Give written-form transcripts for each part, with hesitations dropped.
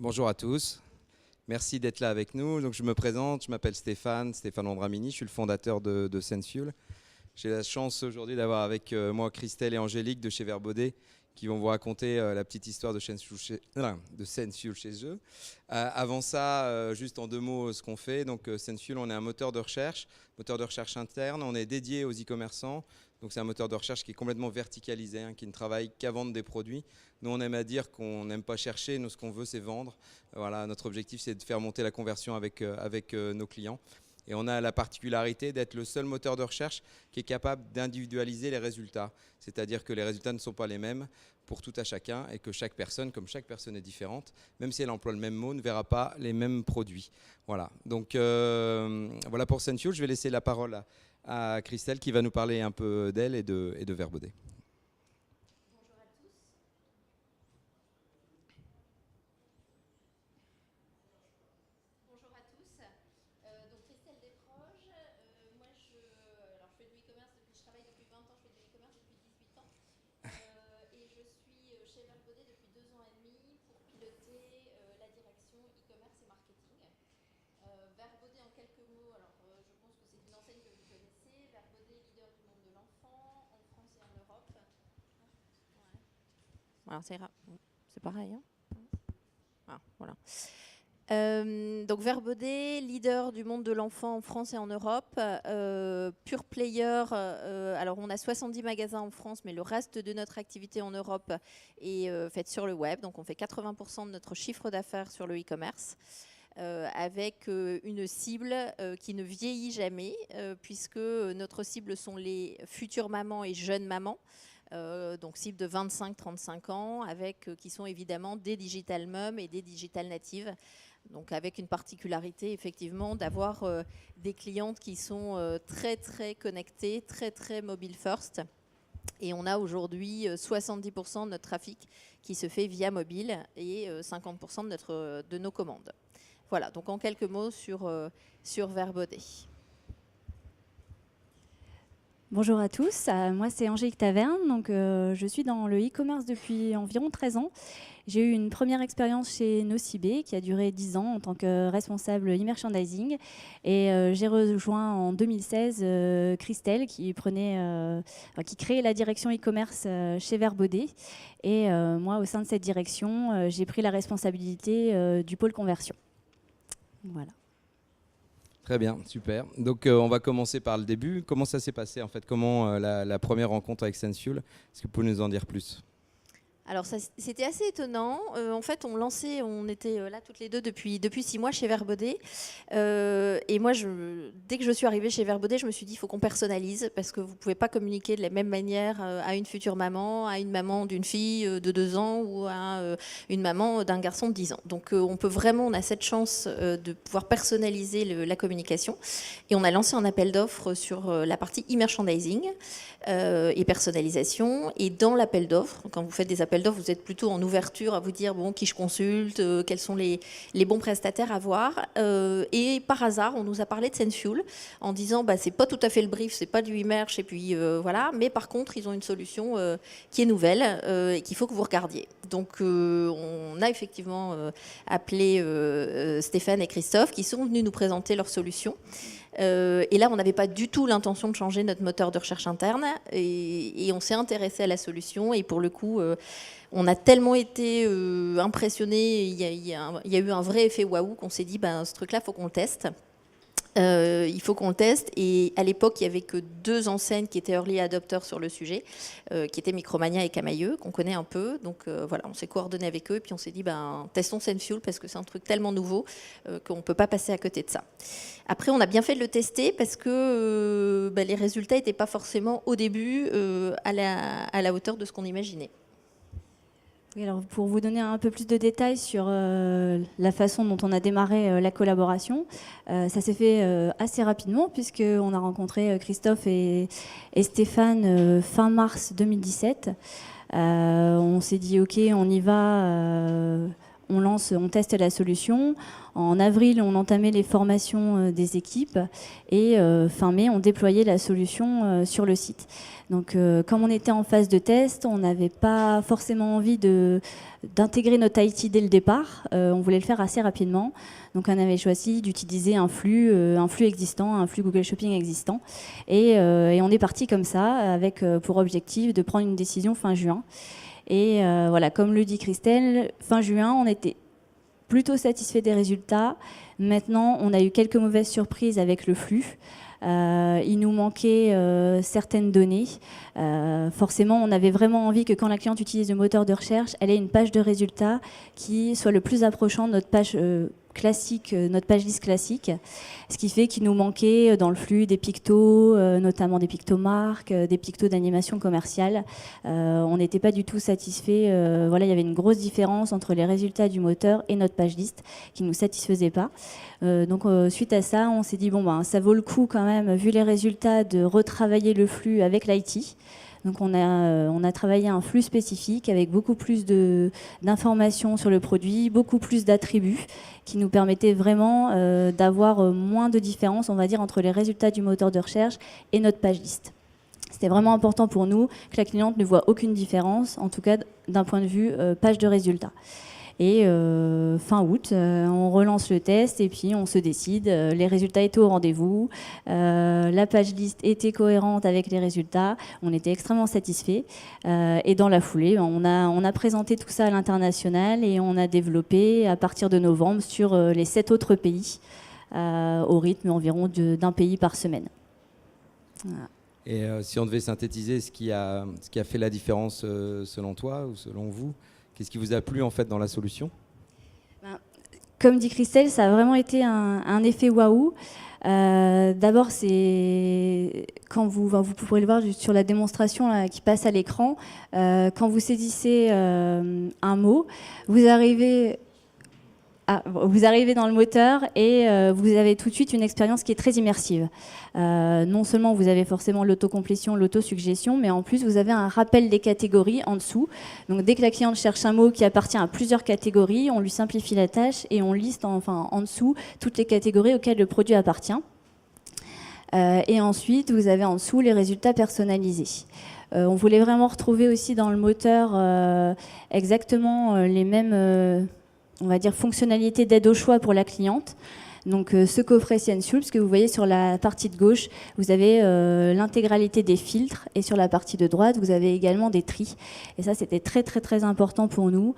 Bonjour à tous, merci d'être là avec nous. Donc, je me présente, je m'appelle Stéphane Andramini, je suis le fondateur de SenseFuel. J'ai la chance aujourd'hui d'avoir avec moi Christelle et Angélique de chez Verbaudet qui vont vous raconter la petite histoire de SenseFuel chez eux. Avant ça, juste en deux mots ce qu'on fait. Donc SenseFuel, on est un moteur de recherche interne, on est dédié aux e-commerçants. Donc c'est un moteur de recherche qui est complètement verticalisé, qui ne travaille qu'à vendre des produits. Nous, on aime à dire qu'on n'aime pas chercher, nous ce qu'on veut c'est vendre. Voilà, notre objectif c'est de faire monter la conversion avec nos clients. Et on a la particularité d'être le seul moteur de recherche qui est capable d'individualiser les résultats. C'est-à-dire que les résultats ne sont pas les mêmes pour tout à chacun et que chaque personne, comme chaque personne est différente, même si elle emploie le même mot, ne verra pas les mêmes produits. Voilà, donc voilà pour SenseFuel. Je vais laisser la parole à Christelle qui va nous parler un peu d'elle et de Verbaudet. Alors, c'est pareil. Hein, ah, voilà. Donc Verbaudet, leader du monde de l'enfant en France et en Europe, pure player. Alors on a 70 magasins en France, mais le reste de notre activité en Europe est faite sur le web. Donc on fait 80% de notre chiffre d'affaires sur le e-commerce. Avec une cible qui ne vieillit jamais, puisque notre cible sont les futures mamans et jeunes mamans. Donc cible de 25-35 ans, qui sont évidemment des digital moms et des digital natives. Donc avec une particularité effectivement d'avoir des clientes qui sont très très connectées, très très mobile first. Et on a aujourd'hui 70% de notre trafic qui se fait via mobile et 50% de nos commandes. Voilà, donc en quelques mots sur Verbaudet. Bonjour à tous, moi c'est Angélique Taverne, donc je suis dans le e-commerce depuis environ 13 ans. J'ai eu une première expérience chez Nocibé qui a duré 10 ans en tant que responsable e-merchandising et j'ai rejoint en 2016 Christelle qui créait la direction e-commerce chez Verbaudet et moi au sein de cette direction j'ai pris la responsabilité du pôle conversion. Voilà. Très bien, super. Donc on va commencer par le début. Comment ça s'est passé en fait? Comment la première rencontre avec SenseFuel? Est-ce que vous pouvez nous en dire plus? Alors c'était assez étonnant. En fait, on était là toutes les deux depuis 6 mois chez Verbaudet. Et moi, dès que je suis arrivée chez Verbaudet, je me suis dit, il faut qu'on personnalise parce que vous ne pouvez pas communiquer de la même manière à une future maman, à une maman d'une fille de 2 ans ou à une maman d'un garçon de 10 ans. Donc on a cette chance de pouvoir personnaliser la communication. Et on a lancé un appel d'offres sur la partie e-merchandising et personnalisation. Et dans l'appel d'offres, quand vous faites des appels d'offres, vous êtes plutôt en ouverture à vous dire bon, qui je consulte, quels sont les bons prestataires à voir. Et par hasard, on nous a parlé de SenseFuel en disant c'est pas tout à fait le brief, c'est pas du e-merch, et puis voilà, mais par contre, ils ont une solution qui est nouvelle et qu'il faut que vous regardiez. Donc, on a effectivement appelé Stéphane et Christophe qui sont venus nous présenter leur solution. Et là, on n'avait pas du tout l'intention de changer notre moteur de recherche interne et on s'est intéressé à la solution et pour le coup, on a tellement été impressionnés, il y a eu un vrai effet waouh qu'on s'est dit, ce truc-là, il faut qu'on le teste. Il faut qu'on le teste et à l'époque il n'y avait que 2 enseignes qui étaient early adopters sur le sujet, qui étaient Micromania et Camailleux qu'on connaît un peu, donc voilà, on s'est coordonné avec eux et puis on s'est dit testons SenseFuel parce que c'est un truc tellement nouveau qu'on ne peut pas passer à côté de ça. Après on a bien fait de le tester parce que les résultats n'étaient pas forcément au début à la hauteur de ce qu'on imaginait. Oui, alors pour vous donner un peu plus de détails sur la façon dont on a démarré la collaboration, ça s'est fait assez rapidement puisqu'on a rencontré Christophe et Stéphane fin mars 2017. On s'est dit ok, on y va on teste la solution. En avril, on entamait les formations des équipes et fin mai, on déployait la solution sur le site. Donc, comme on était en phase de test, on n'avait pas forcément envie d'intégrer notre IT dès le départ. On voulait le faire assez rapidement. Donc, on avait choisi d'utiliser un flux existant, un flux Google Shopping existant. Et on est parti comme ça, avec pour objectif de prendre une décision fin juin. Et voilà, comme le dit Christelle, fin juin, on était plutôt satisfait des résultats. Maintenant, on a eu quelques mauvaises surprises avec le flux. Il nous manquait certaines données. Forcément, on avait vraiment envie que quand la cliente utilise le moteur de recherche, elle ait une page de résultats qui soit le plus approchant de notre page classique, notre page liste classique. Ce qui fait qu'il nous manquait dans le flux des pictos, notamment des pictomarques, des pictos d'animation commerciale. On n'était pas du tout satisfait. Voilà, il y avait une grosse différence entre les résultats du moteur et notre page liste qui ne nous satisfaisait pas. Donc suite à ça, on s'est dit bon ça vaut le coup quand même, vu les résultats, de retravailler le flux avec l'IT. Donc on a travaillé un flux spécifique avec beaucoup plus d'informations sur le produit, beaucoup plus d'attributs qui nous permettaient vraiment d'avoir moins de différence, on va dire, entre les résultats du moteur de recherche et notre page liste. C'était vraiment important pour nous que la cliente ne voit aucune différence, en tout cas d'un point de vue page de résultats. Et fin août, on relance le test et puis on se décide. Les résultats étaient au rendez-vous. La page liste était cohérente avec les résultats. On était extrêmement satisfaits. Et dans la foulée, on a présenté tout ça à l'international et on a développé à partir de novembre sur les 7 autres pays, au rythme environ d'un pays par semaine. Voilà. Et si on devait synthétiser ce qui a fait la différence selon toi ou selon vous, qu'est-ce qui vous a plu en fait dans la solution ? Comme dit Christelle, ça a vraiment été un effet waouh. D'abord, c'est quand vous pourrez le voir sur la démonstration là, qui passe à l'écran, quand vous saisissez un mot, vous arrivez dans le moteur et vous avez tout de suite une expérience qui est très immersive. Non seulement vous avez forcément l'autocomplétion, l'autosuggestion, mais en plus vous avez un rappel des catégories en dessous. Donc dès que la cliente cherche un mot qui appartient à plusieurs catégories, on lui simplifie la tâche et on liste en dessous toutes les catégories auxquelles le produit appartient. Et ensuite vous avez en dessous les résultats personnalisés. On voulait vraiment retrouver aussi dans le moteur exactement les mêmes on va dire fonctionnalité d'aide au choix pour la cliente. Donc ce coffret Sensual, parce que vous voyez sur la partie de gauche, vous avez l'intégralité des filtres et sur la partie de droite, vous avez également des tris. Et ça, c'était très très très important pour nous,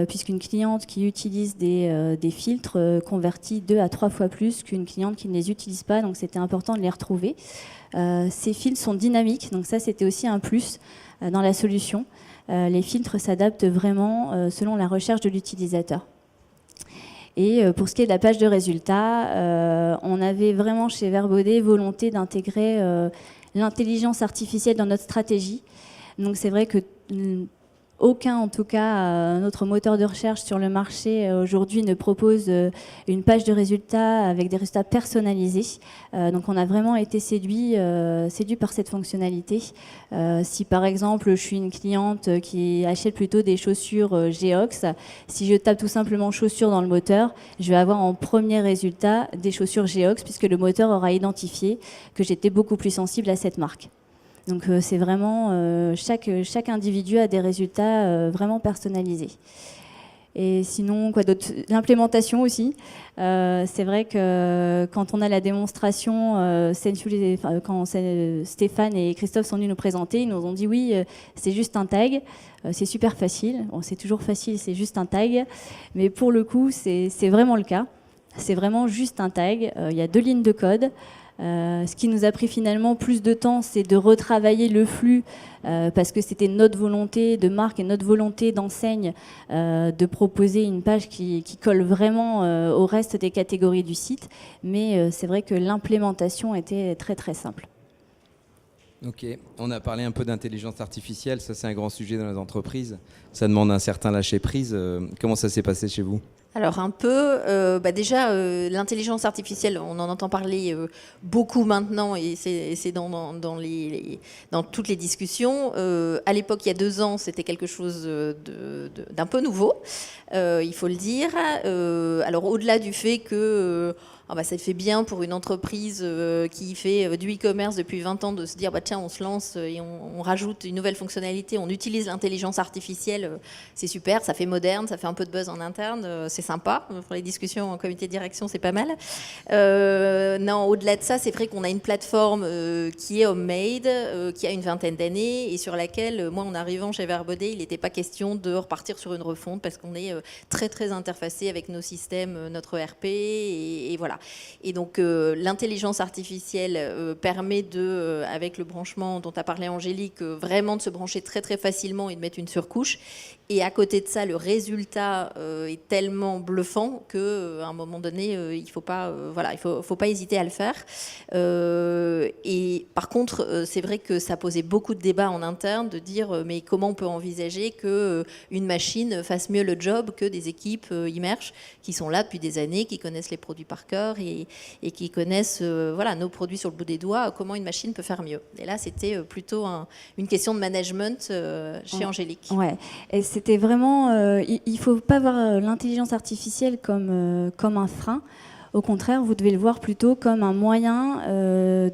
puisqu'une cliente qui utilise des filtres convertit 2 à 3 fois plus qu'une cliente qui ne les utilise pas. Donc c'était important de les retrouver. Ces filtres sont dynamiques, donc ça c'était aussi un plus dans la solution. Les filtres s'adaptent vraiment selon la recherche de l'utilisateur. Et pour ce qui est de la page de résultats, on avait vraiment chez Verbaudet volonté d'intégrer l'intelligence artificielle dans notre stratégie. Donc c'est vrai que aucun, en tout cas, notre moteur de recherche sur le marché aujourd'hui ne propose une page de résultats avec des résultats personnalisés. Donc on a vraiment été séduit par cette fonctionnalité. Si par exemple je suis une cliente qui achète plutôt des chaussures Geox, si je tape tout simplement chaussures dans le moteur, je vais avoir en premier résultat des chaussures Geox puisque le moteur aura identifié que j'étais beaucoup plus sensible à cette marque. Donc c'est vraiment, chaque individu a des résultats vraiment personnalisés. Et sinon, quoi d'autre ? L'implémentation aussi. C'est vrai que quand on a la démonstration, quand Stéphane et Christophe sont venus nous présenter, ils nous ont dit oui, c'est juste un tag, c'est super facile. Bon, c'est toujours facile, c'est juste un tag. Mais pour le coup, c'est vraiment le cas. C'est vraiment juste un tag. Il y a 2 lignes de code. Ce qui nous a pris finalement plus de temps, c'est de retravailler le flux parce que c'était notre volonté de marque et notre volonté d'enseigne de proposer une page qui colle vraiment au reste des catégories du site. Mais c'est vrai que l'implémentation était très très simple. Ok, on a parlé un peu d'intelligence artificielle, ça c'est un grand sujet dans les entreprises. Ça demande un certain lâcher-prise. Comment ça s'est passé chez vous? Alors un peu, déjà l'intelligence artificielle, on en entend parler beaucoup maintenant et c'est dans toutes les discussions. À l'époque, il y a 2 ans, c'était quelque chose d'un peu nouveau, il faut le dire. Alors au-delà du fait que ça fait bien pour une entreprise qui fait du e-commerce depuis 20 ans de se dire tiens, on se lance et on rajoute une nouvelle fonctionnalité, on utilise l'intelligence artificielle, c'est super, ça fait moderne, ça fait un peu de buzz en interne, c'est sympa. Pour les discussions en comité de direction, c'est pas mal. Non, au-delà de ça, c'est vrai qu'on a une plateforme qui est homemade, qui a une 20aine d'années et sur laquelle, moi, en arrivant chez Verbaudet, il n'était pas question de repartir sur une refonte parce qu'on est très, très interfacé avec nos systèmes, notre ERP et voilà. Et donc, l'intelligence artificielle permet avec le branchement dont a parlé Angélique, vraiment de se brancher très, très facilement et de mettre une surcouche. Et à côté de ça, le résultat est tellement bluffant qu'à un moment donné, il faut pas hésiter à le faire. Et par contre, c'est vrai que ça posait beaucoup de débats en interne de dire mais comment on peut envisager qu'une machine fasse mieux le job que des équipes Immerche qui sont là depuis des années, qui connaissent les produits par cœur et qui connaissent nos produits sur le bout des doigts, comment une machine peut faire mieux. Et là, c'était plutôt une question de management chez Angélique. Ouais. Et c'était vraiment, il ne faut pas voir l'intelligence artificielle comme un frein. Au contraire, vous devez le voir plutôt comme un moyen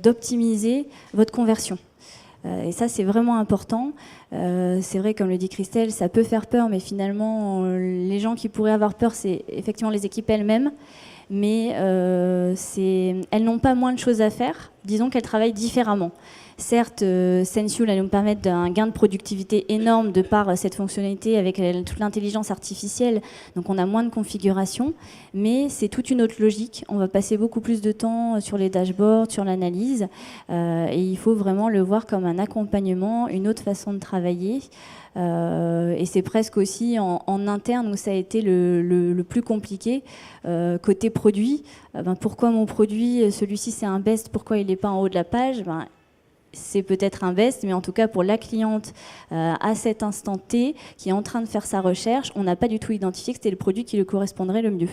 d'optimiser votre conversion. Et ça, c'est vraiment important. C'est vrai, comme le dit Christelle, ça peut faire peur, mais finalement, les gens qui pourraient avoir peur, c'est effectivement les équipes elles-mêmes. Mais elles n'ont pas moins de choses à faire. Disons qu'elles travaillent différemment. Certes, Sensual va nous permettre d'un gain de productivité énorme de par cette fonctionnalité avec toute l'intelligence artificielle. Donc on a moins de configuration, mais c'est toute une autre logique. On va passer beaucoup plus de temps sur les dashboards, sur l'analyse. Et il faut vraiment le voir comme un accompagnement, une autre façon de travailler. Et c'est presque aussi en interne où ça a été le plus compliqué. Côté produit, pourquoi mon produit, celui-ci c'est un best, pourquoi il n'est pas en haut de la page? C'est peut-être un best, mais en tout cas pour la cliente à cet instant T qui est en train de faire sa recherche, on n'a pas du tout identifié que c'était le produit qui lui correspondrait le mieux.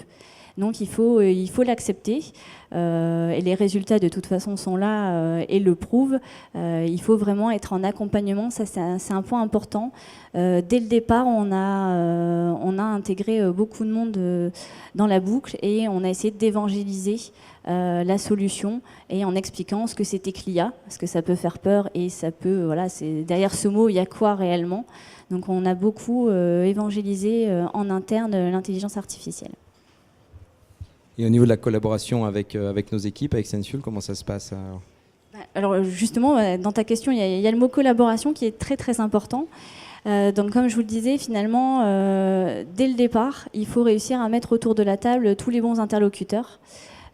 Donc il faut l'accepter et les résultats de toute façon sont là et le prouvent. Il faut vraiment être en accompagnement, ça c'est un point important. Dès le départ, on a intégré beaucoup de monde dans la boucle et on a essayé d'évangéliser la solution et en expliquant ce que c'était CLIA, parce que ça peut faire peur et ça peut, derrière ce mot, il y a quoi réellement. Donc on a beaucoup évangélisé en interne l'intelligence artificielle. Et au niveau de la collaboration avec nos équipes, avec Sensual, comment ça se passe Alors justement, dans ta question, il y a le mot collaboration qui est très très important. Donc comme je vous le disais, finalement, dès le départ, il faut réussir à mettre autour de la table tous les bons interlocuteurs.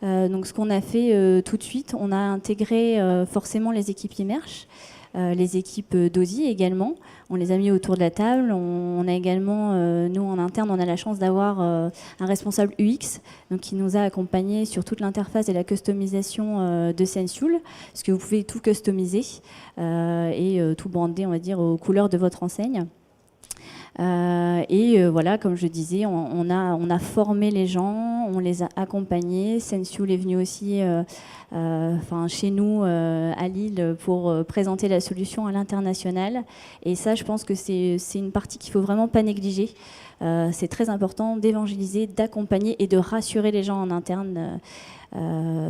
Donc ce qu'on a fait tout de suite, on a intégré forcément les équipes Immerche, les équipes d'OSI également. On les a mis autour de la table. On a également, nous en interne, on a la chance d'avoir un responsable UX donc, qui nous a accompagnés sur toute l'interface et la customisation de Sensual, parce que vous pouvez tout customiser et tout brander, on va dire, aux couleurs de votre enseigne. Voilà, comme je disais, on a formé les gens, on les a accompagnés. Sensual est venu aussi chez nous à Lille pour présenter la solution à l'international. Et ça, je pense que c'est une partie qu'il ne faut vraiment pas négliger. C'est très important d'évangéliser, d'accompagner et de rassurer les gens en interne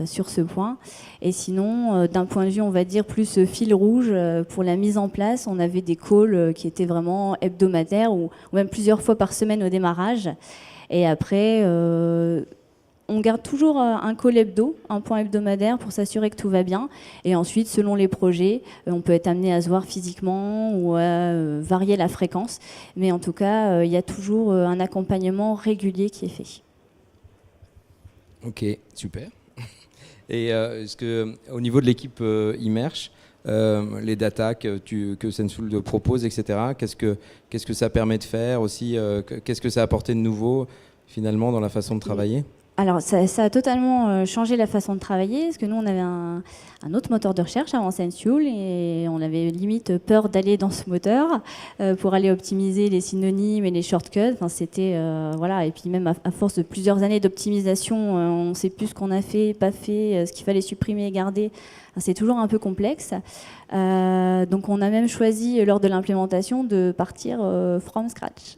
sur ce point. Et sinon, d'un point de vue, on va dire, plus fil rouge, pour la mise en place, on avait des calls qui étaient vraiment hebdomadaires ou même plusieurs fois par semaine au démarrage. Et après, on garde toujours un call hebdo, un point hebdomadaire pour s'assurer que tout va bien. Et ensuite, selon les projets, on peut être amené à se voir physiquement ou à varier la fréquence. Mais en tout cas, il y a toujours un accompagnement régulier qui est fait. Ok, super. Et est-ce que, au niveau de l'équipe Immerche, les data que Sensual propose, etc., qu'est-ce que ça permet de faire aussi, qu'est-ce que ça a apporté de nouveau finalement dans la façon de travailler ? Alors, ça a totalement changé la façon de travailler, parce que nous, on avait un autre moteur de recherche avant SenseFuel, et on avait limite peur d'aller dans ce moteur pour aller optimiser les synonymes et les shortcuts. Enfin, c'était, voilà. Et puis même à force de plusieurs années d'optimisation, on ne sait plus ce qu'on a fait, pas fait, ce qu'il fallait supprimer et garder. Enfin, c'est toujours un peu complexe. Donc, on a même choisi, lors de l'implémentation, de partir from scratch.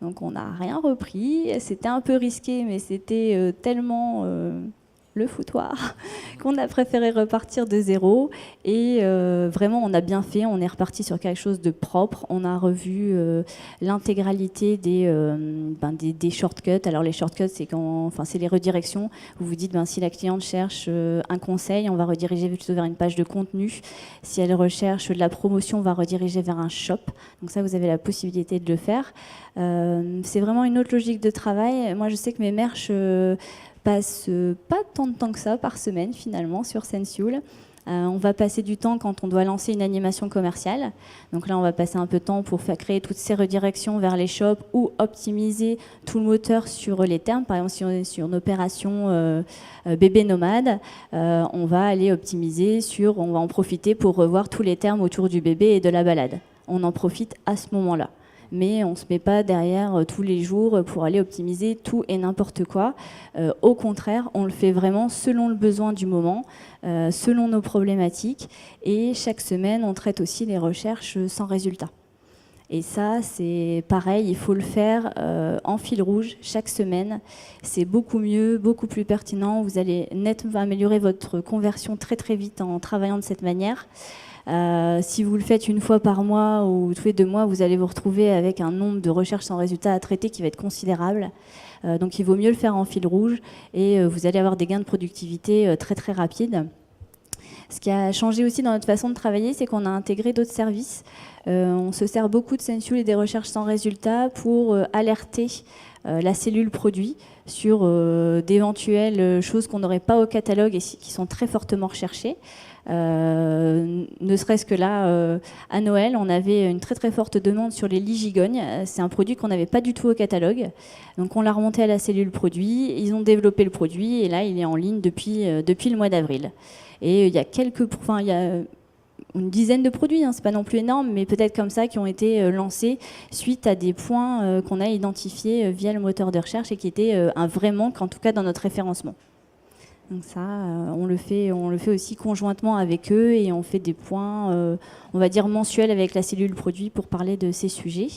Donc on n'a rien repris, c'était un peu risqué, mais c'était tellement le foutoir qu'on a préféré repartir de zéro. Et vraiment, on a bien fait, on est reparti sur quelque chose de propre. On a revu l'intégralité des shortcuts. Alors les shortcuts, c'est les redirections. Vous vous dites, si la cliente cherche un conseil, on va rediriger plutôt vers une page de contenu. Si elle recherche de la promotion, on va rediriger vers un shop. Donc ça, vous avez la possibilité de le faire. C'est vraiment une autre logique de travail. Moi, je sais que mes merches passent pas tant de temps que ça par semaine, finalement, sur SenseFuel. On va passer du temps quand on doit lancer une animation commerciale. Donc là, on va passer un peu de temps pour créer toutes ces redirections vers les shops ou optimiser tout le moteur sur les termes. Par exemple, si on est sur une opération bébé nomade, on va aller optimiser on va en profiter pour revoir tous les termes autour du bébé et de la balade. On en profite à ce moment-là. Mais on ne se met pas derrière tous les jours pour aller optimiser tout et n'importe quoi. Au contraire, on le fait vraiment selon le besoin du moment, selon nos problématiques. Et chaque semaine, on traite aussi les recherches sans résultat. Et ça, c'est pareil, il faut le faire en fil rouge chaque semaine. C'est beaucoup mieux, beaucoup plus pertinent. Vous allez nettement améliorer votre conversion très très vite en travaillant de cette manière. Si vous le faites une fois par mois ou tous les 2 mois, vous allez vous retrouver avec un nombre de recherches sans résultat à traiter qui va être considérable. Donc il vaut mieux le faire en fil rouge et vous allez avoir des gains de productivité très très rapides. Ce qui a changé aussi dans notre façon de travailler, c'est qu'on a intégré d'autres services. On se sert beaucoup de SenseFuel et des recherches sans résultat pour alerter la cellule produit sur d'éventuelles choses qu'on n'aurait pas au catalogue et qui sont très fortement recherchées. Ne serait-ce que là, à Noël, on avait une très très forte demande sur les lits gigognes. C'est un produit qu'on n'avait pas du tout au catalogue. Donc on l'a remonté à la cellule produit, ils ont développé le produit et là il est en ligne depuis le mois d'avril. Et il y a il y a une dizaine de produits, c'est pas non plus énorme, mais peut-être comme ça, qui ont été lancés suite à des points qu'on a identifiés via le moteur de recherche et qui étaient un vrai manque, en tout cas dans notre référencement. Donc ça, on le fait aussi conjointement avec eux et on fait des points, on va dire mensuels avec la cellule produit pour parler de ces sujets.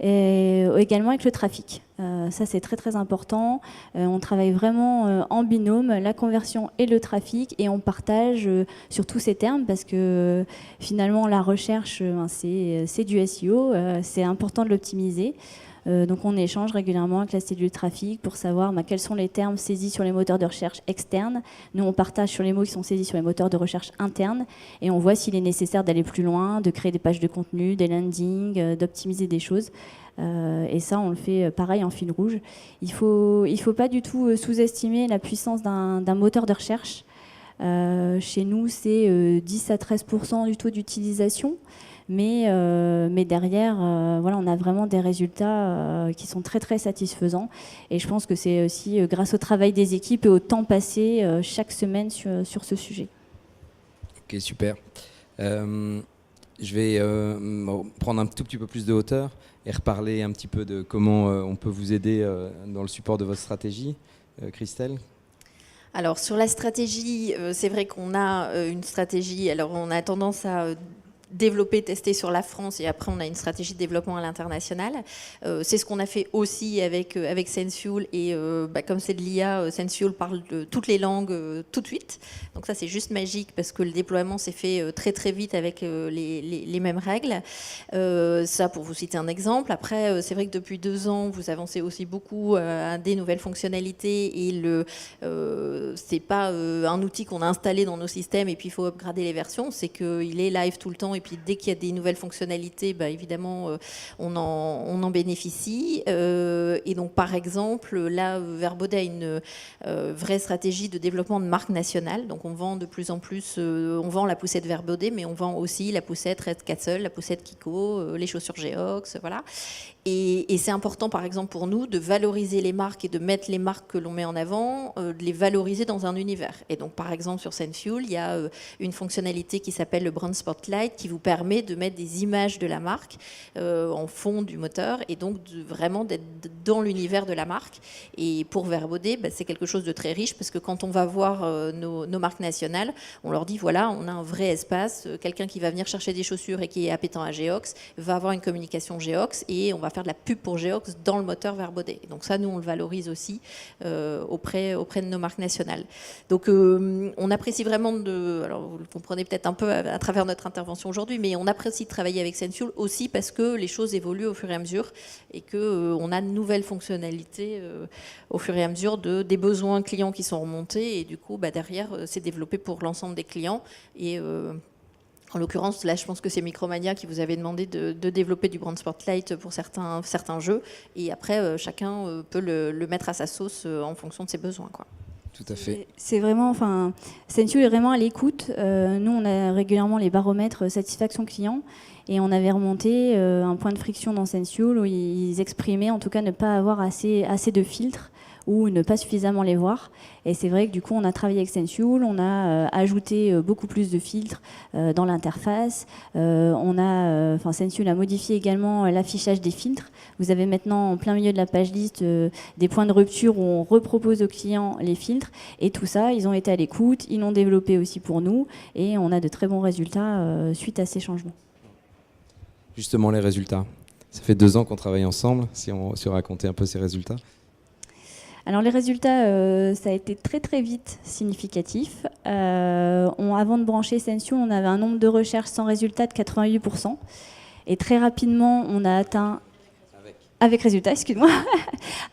Et également avec le trafic. Ça, c'est très très important. On travaille vraiment en binôme, la conversion et le trafic, et on partage sur tous ces termes parce que finalement, la recherche, c'est du SEO, c'est important de l'optimiser. Donc on échange régulièrement avec la cellule trafic pour savoir quels sont les termes saisis sur les moteurs de recherche externes. Nous, on partage sur les mots qui sont saisis sur les moteurs de recherche internes et on voit s'il est nécessaire d'aller plus loin, de créer des pages de contenu, des landings, d'optimiser des choses. Et ça, on le fait pareil en fil rouge. Il faut pas du tout sous-estimer la puissance d'un moteur de recherche. Chez nous, c'est 10 à 13% du taux d'utilisation. Mais derrière, voilà, on a vraiment des résultats qui sont très très satisfaisants. Et je pense que c'est aussi grâce au travail des équipes et au temps passé chaque semaine sur ce sujet. Ok, super. Je vais prendre un tout petit peu plus de hauteur et reparler un petit peu de comment on peut vous aider dans le support de votre stratégie. Christelle ? Alors sur la stratégie, c'est vrai qu'on a une stratégie, alors on a tendance à développer, tester sur la France et après on a une stratégie de développement à l'international. C'est ce qu'on a fait aussi avec SenseFuel et comme c'est de l'IA, SenseFuel parle de toutes les langues tout de suite. Donc ça c'est juste magique parce que le déploiement s'est fait très très vite avec les mêmes règles. Ça pour vous citer un exemple. Après c'est vrai que depuis 2 ans vous avancez aussi beaucoup à des nouvelles fonctionnalités et c'est pas un outil qu'on a installé dans nos systèmes et puis il faut upgrader les versions, c'est qu'il est live tout le temps. et puis dès qu'il y a des nouvelles fonctionnalités, évidemment, on en bénéficie. Et donc, par exemple, là, Verbaudet a une vraie stratégie de développement de marque nationale. Donc, on vend de plus en plus, on vend la poussette Verbaudet, mais on vend aussi la poussette Red Castle, la poussette Kiko, les chaussures Geox, voilà. Et c'est important, par exemple, pour nous, de valoriser les marques et de mettre les marques que l'on met en avant, de les valoriser dans un univers. Et donc, par exemple, sur Senfuel, il y a une fonctionnalité qui s'appelle le Brand Spotlight qui vous permet de mettre des images de la marque en fond du moteur et donc vraiment d'être dans l'univers de la marque. Et pour Verbaudet, c'est quelque chose de très riche parce que quand on va voir nos marques nationales, on leur dit, voilà, on a un vrai espace. Quelqu'un qui va venir chercher des chaussures et qui est appétent à Geox va avoir une communication Geox et on va faire de la pub pour Geox dans le moteur Verbaudet. Donc ça, nous, on le valorise aussi auprès de nos marques nationales. Donc on apprécie vraiment alors vous le comprenez peut-être un peu à travers notre intervention aujourd'hui, mais on apprécie de travailler avec Senfuel aussi parce que les choses évoluent au fur et à mesure et qu'on a de nouvelles fonctionnalités au fur et à mesure des besoins clients qui sont remontés et du coup, derrière, c'est développé pour l'ensemble des clients et en l'occurrence, là, je pense que c'est Micromania qui vous avait demandé de développer du Brand Spotlight pour certains jeux. Et après, chacun peut le mettre à sa sauce en fonction de ses besoins, quoi. Tout à fait. C'est vraiment, Senfuel est vraiment à l'écoute. Nous, on a régulièrement les baromètres satisfaction client. Et on avait remonté un point de friction dans Senfuel où ils exprimaient en tout cas ne pas avoir assez de filtres ou ne pas suffisamment les voir. Et c'est vrai que du coup, on a travaillé avec Senfuel, on a ajouté beaucoup plus de filtres dans l'interface. Senfuel a modifié également l'affichage des filtres. Vous avez maintenant en plein milieu de la page liste des points de rupture où on repropose aux clients les filtres. Et tout ça, ils ont été à l'écoute, ils l'ont développé aussi pour nous. Et on a de très bons résultats suite à ces changements. Justement, les résultats. Ça fait 2 ans qu'on travaille ensemble, si on racontait un peu ces résultats. Alors les résultats, ça a été très très vite significatif. Avant de brancher Senfuel, on avait un nombre de recherches sans résultat de 88%. Et très rapidement, on a atteint... Avec résultat, excuse-moi.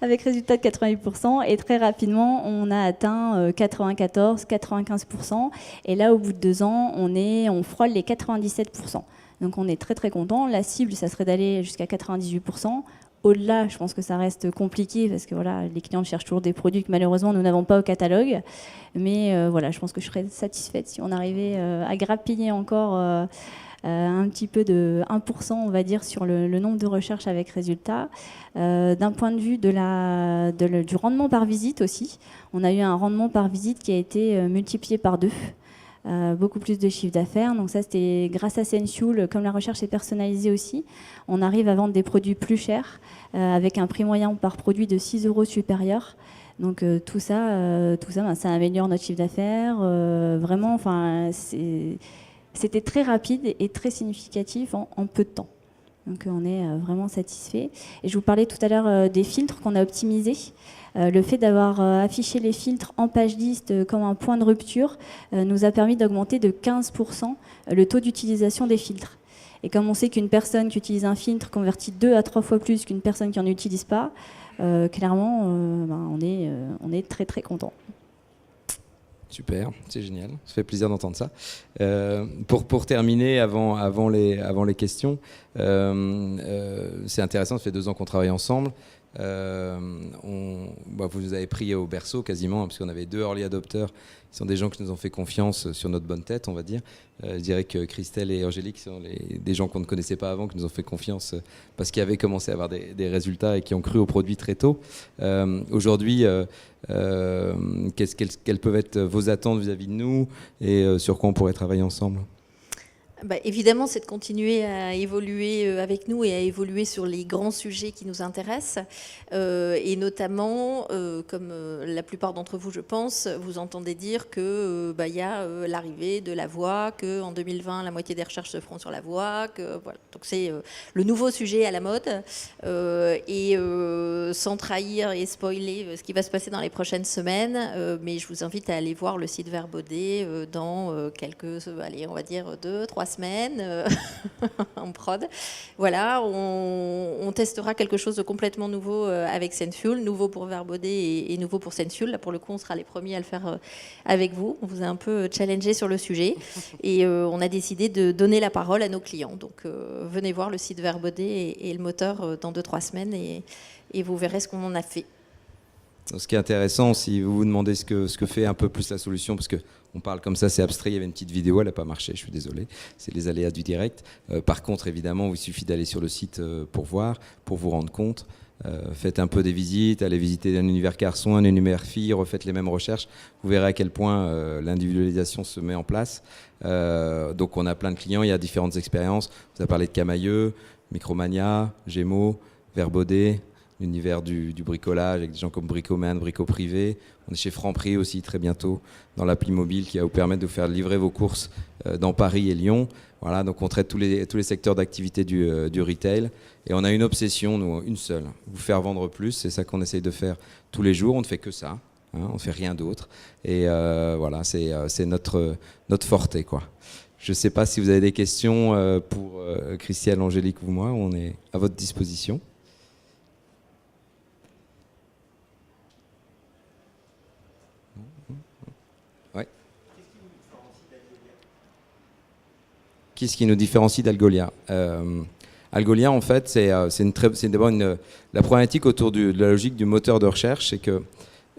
Avec résultat de 88%. Et très rapidement, on a atteint 94, 95%. Et là, au bout de 2 ans, on frôle les 97%. Donc on est très très content. La cible, ça serait d'aller jusqu'à 98%. Au-delà, je pense que ça reste compliqué parce que voilà, les clients cherchent toujours des produits que malheureusement nous n'avons pas au catalogue. Mais voilà, je pense que je serais satisfaite si on arrivait à grappiller encore un petit peu de 1%, on va dire, sur le nombre de recherches avec résultats. D'un point de vue du rendement par visite aussi, on a eu un rendement par visite qui a été multiplié par 2. Beaucoup plus de chiffre d'affaires. Donc ça, c'était grâce à Senfuel. Comme la recherche est personnalisée aussi, on arrive à vendre des produits plus chers avec un prix moyen par produit de 6 € supérieur. Donc tout ça, ça améliore notre chiffre d'affaires. Vraiment, c'était très rapide et très significatif en peu de temps. Donc on est vraiment satisfait. Et je vous parlais tout à l'heure des filtres qu'on a optimisés. Le fait d'avoir affiché les filtres en page liste comme un point de rupture nous a permis d'augmenter de 15% le taux d'utilisation des filtres. Et comme on sait qu'une personne qui utilise un filtre convertit 2 à 3 fois plus qu'une personne qui n'en utilise pas, clairement, on est très très content. Super, c'est génial, ça fait plaisir d'entendre ça. Pour terminer, avant les questions, c'est intéressant, ça fait 2 ans qu'on travaille ensemble. Vous nous avez pris au berceau quasiment, parce qu'on avait 2 early adopters, qui sont des gens qui nous ont fait confiance sur notre bonne tête, on va dire. Je dirais que Christelle et Angélique sont des gens qu'on ne connaissait pas avant, qui nous ont fait confiance parce qu'ils avaient commencé à avoir des résultats et qui ont cru au produit très tôt. Aujourd'hui, quelles peuvent être vos attentes vis-à-vis de nous et sur quoi on pourrait travailler ensemble ? Évidemment, c'est de continuer à évoluer avec nous et à évoluer sur les grands sujets qui nous intéressent. Et notamment, comme la plupart d'entre vous, je pense, vous entendez dire qu'il y a l'arrivée de la voix, qu'en 2020, la moitié des recherches se feront sur la voix. Voilà. Donc c'est le nouveau sujet à la mode. Et sans trahir et spoiler ce qui va se passer dans les prochaines semaines, mais je vous invite à aller voir le site Verbaudet dans quelques, on va dire 2-3 semaines en prod. Voilà, on testera quelque chose de complètement nouveau avec Senfuel, nouveau pour Verbaudet et nouveau pour Senfuel. Là, pour le coup, on sera les premiers à le faire avec vous. On vous a un peu challengé sur le sujet et on a décidé de donner la parole à nos clients. Donc, venez voir le site Verbaudet et le moteur dans 2-3 semaines et vous verrez ce qu'on en a fait. Ce qui est intéressant, si vous vous demandez ce que fait un peu plus la solution, parce qu'on parle comme ça, c'est abstrait, il y avait une petite vidéo, elle n'a pas marché, je suis désolé, c'est les aléas du direct. Par contre, évidemment, il suffit d'aller sur le site pour voir, pour vous rendre compte. Faites un peu des visites, allez visiter un univers garçon, un univers fille, refaites les mêmes recherches. Vous verrez à quel point l'individualisation se met en place. Donc on a plein de clients, il y a différentes expériences. Vous avez parlé de Camailleux, Micromania, Gémeaux, Verbaudet, l'univers du bricolage avec des gens comme Bricoman, Brico Privé. On est chez Franprix aussi très bientôt dans l'appli mobile qui va vous permettre de vous faire livrer vos courses dans Paris et Lyon. Voilà, donc on traite tous les secteurs d'activité du retail et on a une obsession, nous, une seule, vous faire vendre plus. C'est ça qu'on essaye de faire tous les jours. On ne fait que ça, hein, on ne fait rien d'autre. Et voilà, c'est notre forte, quoi. Je ne sais pas si vous avez des questions pour Christelle, Angélique ou moi. On est à votre disposition. Qu'est-ce qui nous différencie d'Algolia? Algolia, en fait, c'est d'abord la problématique autour de la logique du moteur de recherche, c'est qu'il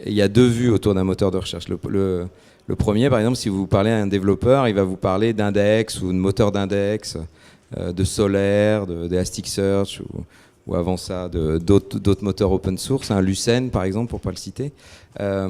y a deux vues autour d'un moteur de recherche. Le premier, par exemple, si vous parlez à un développeur, il va vous parler d'index ou de moteur d'index, de Solaire, d'Elasticsearch ou avant ça d'autres moteurs open source, hein, Lucene par exemple, pour ne pas le citer. Dans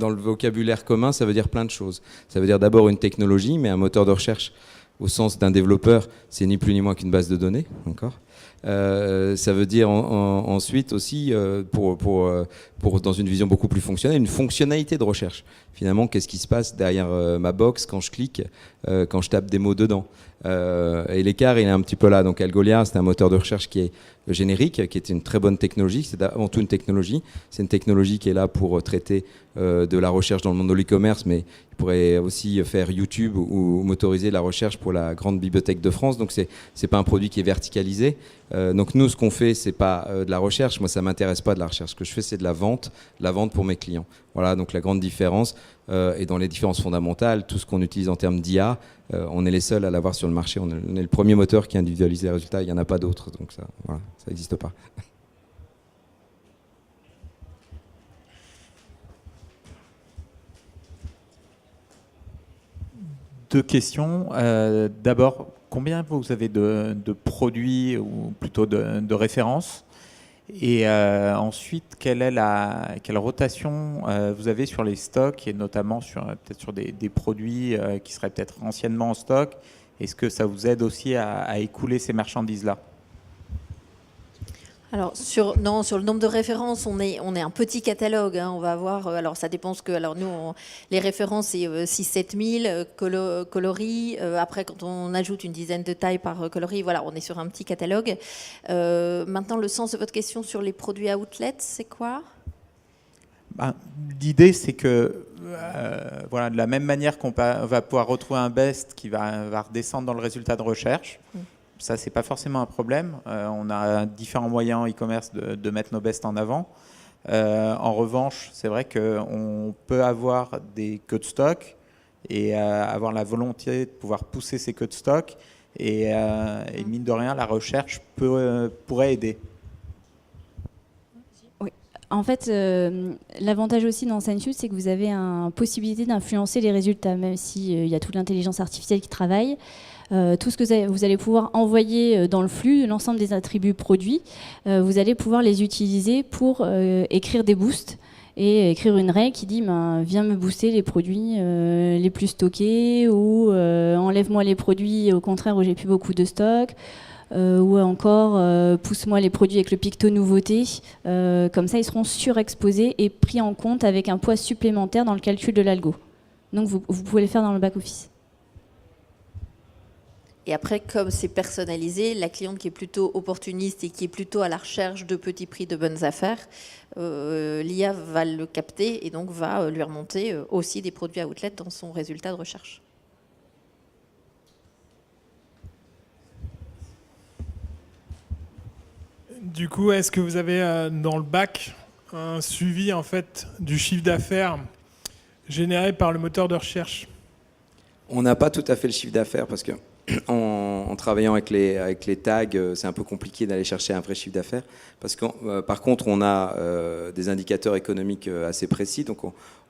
le vocabulaire commun, ça veut dire plein de choses. Ça veut dire d'abord une technologie, mais un moteur de recherche au sens d'un développeur, c'est ni plus ni moins qu'une base de données, d'accord. Ça veut dire ensuite aussi, dans une vision beaucoup plus fonctionnelle, une fonctionnalité de recherche. Finalement, qu'est-ce qui se passe derrière ma box quand je clique, quand je tape des mots dedans. Et l'écart, il est un petit peu là. Donc Algolia, c'est un moteur de recherche qui est générique, qui est une très bonne technologie. C'est avant tout une technologie. C'est une technologie qui est là pour traiter de la recherche dans le monde de l'e-commerce, mais il pourrait aussi faire YouTube ou motoriser la recherche pour la grande bibliothèque de France. Donc c'est pas un produit qui est verticalisé. Donc nous, ce qu'on fait, c'est pas de la recherche. Moi, ça m'intéresse pas de la recherche. Ce que je fais, c'est de la vente pour mes clients. Voilà, donc la grande différence. Et dans les différences fondamentales, tout ce qu'on utilise en termes d'IA, on est les seuls à l'avoir sur le marché. On est le premier moteur qui individualise les résultats. Il n'y en a pas d'autres. Donc ça, voilà, ça n'existe pas. Deux questions. D'abord, combien vous avez de produits ou plutôt de références? Et ensuite, quelle rotation vous avez sur les stocks et notamment peut-être sur des produits qui seraient peut-être anciennement en stock? Est-ce que ça vous aide aussi à écouler ces marchandises-là? Alors sur le nombre de références, on est un petit catalogue. Hein, on va avoir, alors ça dépend nous, les références c'est 6-7 000 coloris. Après, quand on ajoute une dizaine de tailles par coloris, voilà, on est sur un petit catalogue. Maintenant, le sens de votre question sur les produits outlet, c'est quoi? L'idée, c'est que voilà, de la même manière qu'on va pouvoir retrouver un best qui va redescendre dans le résultat de recherche. Ça, c'est pas forcément un problème. On a différents moyens en e-commerce de mettre nos bests en avant. En revanche, c'est vrai qu'on peut avoir des queues de stock et avoir la volonté de pouvoir pousser ces queues de stock. Et mine de rien, la recherche pourrait aider. Oui. En fait, l'avantage aussi dans Senfuel, c'est que vous avez une possibilité d'influencer les résultats, même s'il y a toute l'intelligence artificielle qui travaille. Tout ce que vous allez pouvoir envoyer dans le flux, l'ensemble des attributs produits, vous allez pouvoir les utiliser pour écrire des boosts et écrire une règle qui dit viens me booster les produits les plus stockés ou enlève-moi les produits au contraire où j'ai plus beaucoup de stock. Ou encore pousse-moi les produits avec le picto nouveauté. Comme ça, ils seront surexposés et pris en compte avec un poids supplémentaire dans le calcul de l'algo. Donc vous pouvez le faire dans le back-office. Et après, comme c'est personnalisé, la cliente qui est plutôt opportuniste et qui est plutôt à la recherche de petits prix, de bonnes affaires, l'IA va le capter et donc va lui remonter aussi des produits outlet dans son résultat de recherche. Du coup, est-ce que vous avez dans le bac un suivi en fait du chiffre d'affaires généré par le moteur de recherche? On n'a pas tout à fait le chiffre d'affaires parce que en travaillant avec les tags, c'est un peu compliqué d'aller chercher un vrai chiffre d'affaires. Parce que par contre, on a des indicateurs économiques assez précis. Donc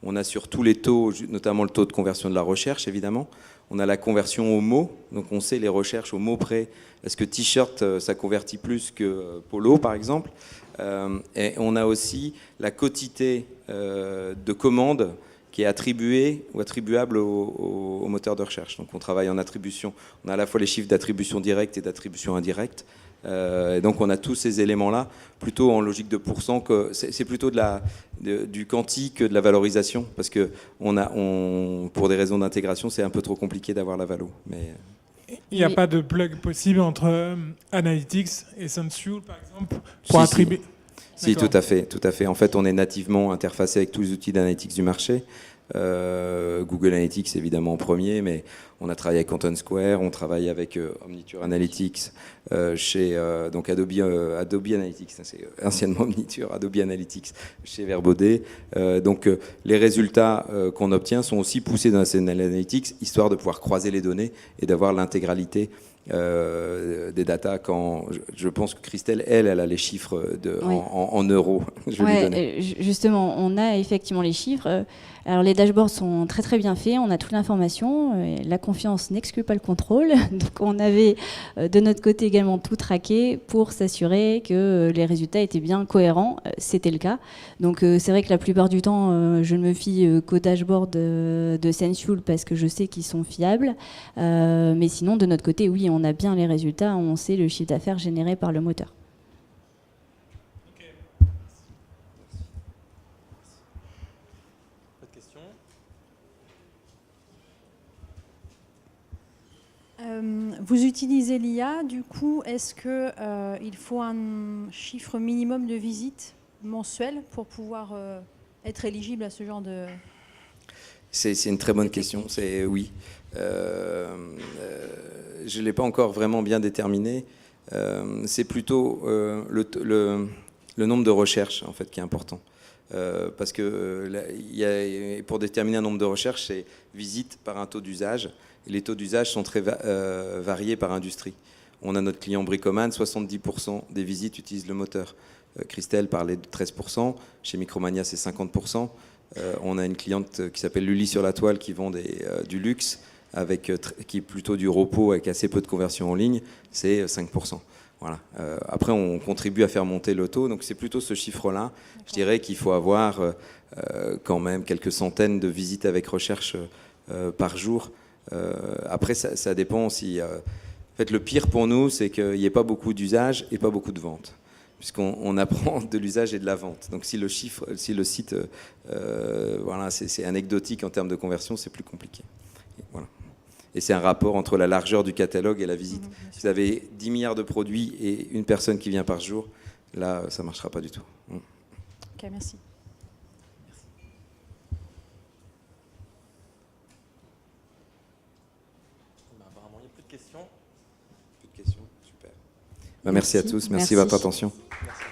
on a sur tous les taux, notamment le taux de conversion de la recherche, évidemment. On a la conversion au mot. Donc on sait les recherches au mot près. Est-ce que t-shirt, ça convertit plus que polo, par exemple? Et on a aussi la quotité de commandes qui est attribué ou attribuable au moteur de recherche. Donc on travaille en attribution. On a à la fois les chiffres d'attribution directe et d'attribution indirecte. Et donc on a tous ces éléments-là, plutôt en logique de pourcent, que c'est plutôt du quanti que de la valorisation, parce que pour des raisons d'intégration, c'est un peu trop compliqué d'avoir la valo. Mais il n'y a pas de plug possible entre Analytics et SenseFuel, par exemple, pour attribuer. Si, tout à fait. En fait, on est nativement interfacé avec tous les outils d'analytics du marché. Google Analytics, évidemment, en premier, mais on a travaillé avec Canton Square, on travaille avec Omniture Analytics, chez donc Adobe Analytics, c'est anciennement Omniture, Adobe Analytics, chez Verbaudet. Donc, les résultats qu'on obtient sont aussi poussés dans la scène Analytics, histoire de pouvoir croiser les données et d'avoir l'intégralité des datas. Quand je pense que Christelle, elle a les chiffres en euros. Je vais lui donner. Justement, on a effectivement les chiffres. Alors les dashboards sont très très bien faits, on a toute l'information, la confiance n'exclut pas le contrôle, donc on avait de notre côté également tout traqué pour s'assurer que les résultats étaient bien cohérents, c'était le cas. Donc c'est vrai que la plupart du temps je ne me fie qu'au dashboard de SenseFuel parce que je sais qu'ils sont fiables, mais sinon de notre côté oui, on a bien les résultats, on sait le chiffre d'affaires généré par le moteur. Vous utilisez l'IA, du coup, est-ce qu'il faut un chiffre minimum de visites mensuelles pour pouvoir être éligible à ce genre de... C'est une très bonne question, c'est oui. Je ne l'ai pas encore vraiment bien déterminé. C'est plutôt le nombre de recherches en fait, qui est important. Parce que pour déterminer un nombre de recherches, c'est visite par un taux d'usage. Les taux d'usage sont très variés par industrie. On a notre client Bricoman, 70% des visites utilisent le moteur. Christelle parlait de 13%, chez Micromania c'est 50%. On a une cliente qui s'appelle Lully sur la toile qui vend du luxe, qui est plutôt du repos avec assez peu de conversion en ligne, c'est 5%. Voilà. Après on contribue à faire monter le taux, donc c'est plutôt ce chiffre-là. Je dirais qu'il faut avoir quand même quelques centaines de visites avec recherche par jour. Après, ça dépend si. En fait, le pire pour nous, c'est qu'il n'y ait pas beaucoup d'usage et pas beaucoup de ventes, puisqu'on apprend de l'usage et de la vente. Donc, si le site, voilà, c'est anecdotique en termes de conversion, c'est plus compliqué. Et voilà. Et c'est un rapport entre la largeur du catalogue et la visite. Si vous avez 10 milliards de produits et une personne qui vient par jour, là, ça ne marchera pas du tout. Ok, merci. Plus de questions. Super. Merci à tous. Merci de votre attention. Merci.